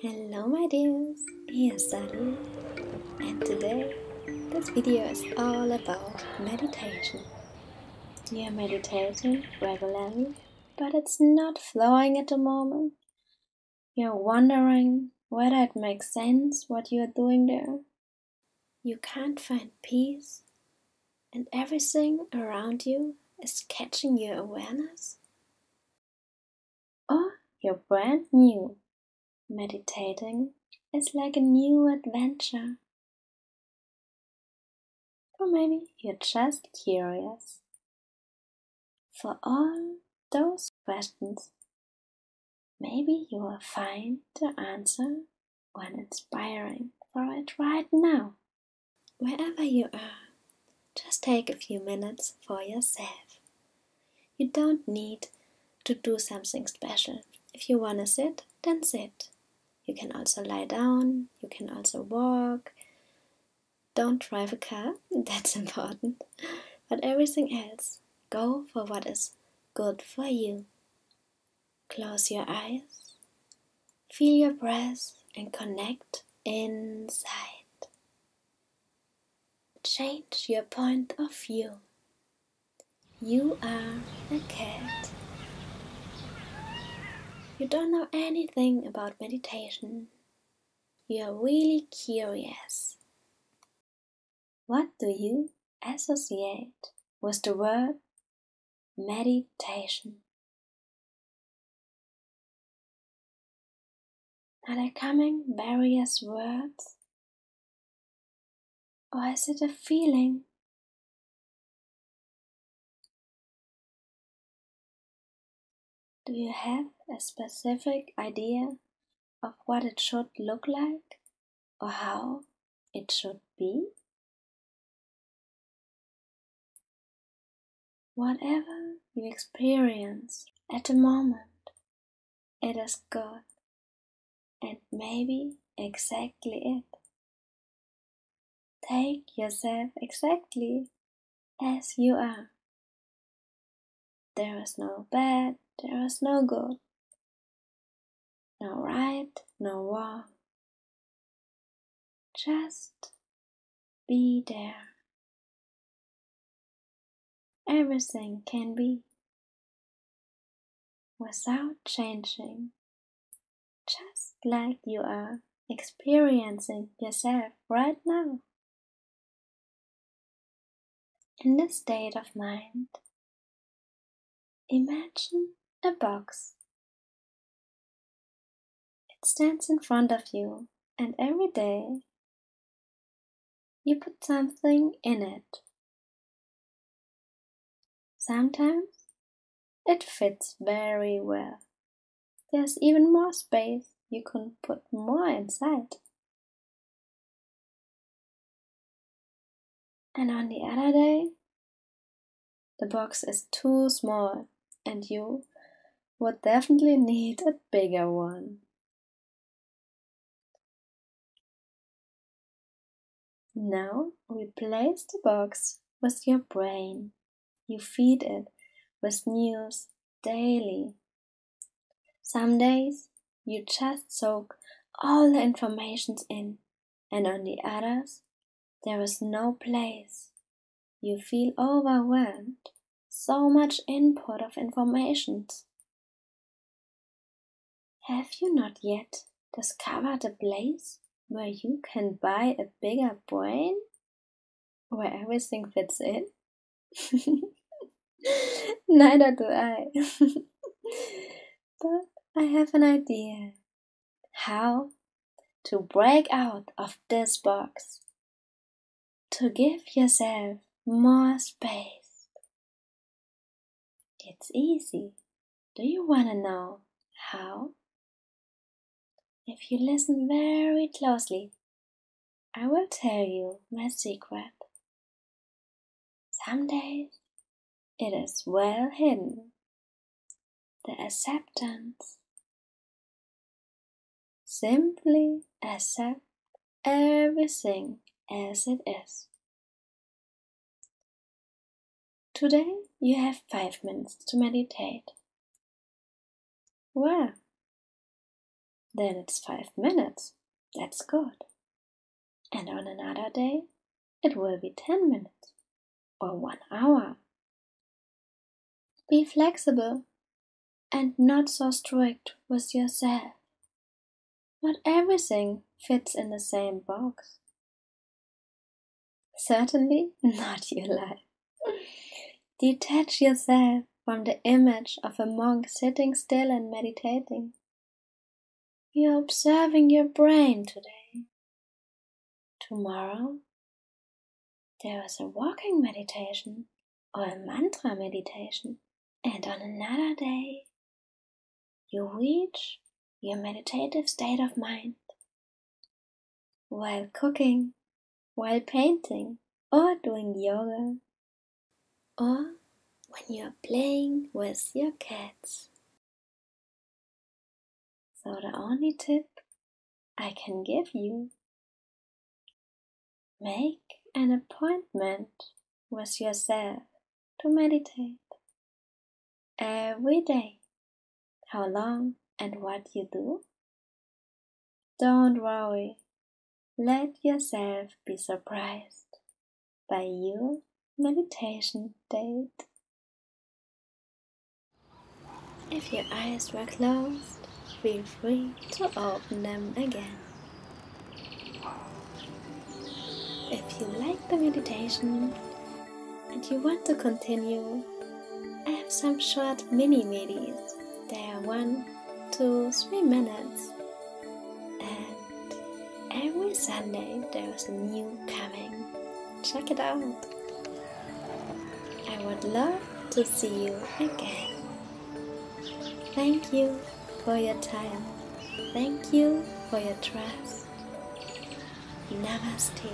Hello my dears, here's Sally, and today this video is all about meditation. You're meditating regularly, but it's not flowing at the moment. You're wondering whether it makes sense what you're doing there. You can't find peace, and everything around you is catching your awareness. Or you're brand new. Meditating is like a new adventure. Or maybe you're just curious. For all those questions, maybe you will find the answer when inspiring for it right now. Wherever you are, just take a few minutes for yourself. You don't need to do something special. If you want to sit, then sit. You can also lie down, you can also walk. Don't drive a car, that's important. But everything else, go for what is good for you. Close your eyes, feel your breath and connect inside. Change your point of view. You are a cat. You don't know anything about meditation. You are really curious. What do you associate with the word meditation? Are there coming various words? Or is it a feeling? Do you have a specific idea of what it should look like or how it should be? Whatever you experience at the moment, it is good and maybe exactly it. Take yourself exactly as you are. There is no bad, there is no good, no right, no wrong. Just be there. Everything can be without changing, just like you are experiencing yourself right now. In this state of mind, imagine a box. It stands in front of you, and every day you put something in it. Sometimes it fits very well. There's even more space, you can put more inside. And on the other day, the box is too small and you would definitely need a bigger one. Now replace the box with your brain. You feed it with news daily. Some days you just soak all the information in, and on the others there is no place. You feel overwhelmed. So much input of information. Have you not yet discovered a place where you can buy a bigger brain? Where everything fits in? Neither do I. But I have an idea. How to break out of this box. To give yourself more space. It's easy. Do you want to know how? If you listen very closely, I will tell you my secret. Some days it is well hidden. The acceptance. Simply accept everything as it is. Today you have 5 minutes to meditate. Well, then it's 5 minutes. That's good. And on another day, it will be 10 minutes or 1 hour. Be flexible and not so strict with yourself. Not everything fits in the same box. Certainly not your life. Detach yourself from the image of a monk sitting still and meditating. You're observing your brain today. Tomorrow, there is a walking meditation or a mantra meditation. And on another day, you reach your meditative state of mind while cooking, while painting, or doing yoga, or when you're playing with your cats. So the only tip I can give you: make an appointment with yourself to meditate every day. How long and what you do? Don't worry, let yourself be surprised by your meditation date. If your eyes were closed, feel free to open them again. If you like the meditation and you want to continue, I have some short mini-medis. They are 1 to 3 minutes, and every Sunday there is a new coming. Check it out. I would love to see you again. Thank you for your time. Thank you for your trust. Namaste.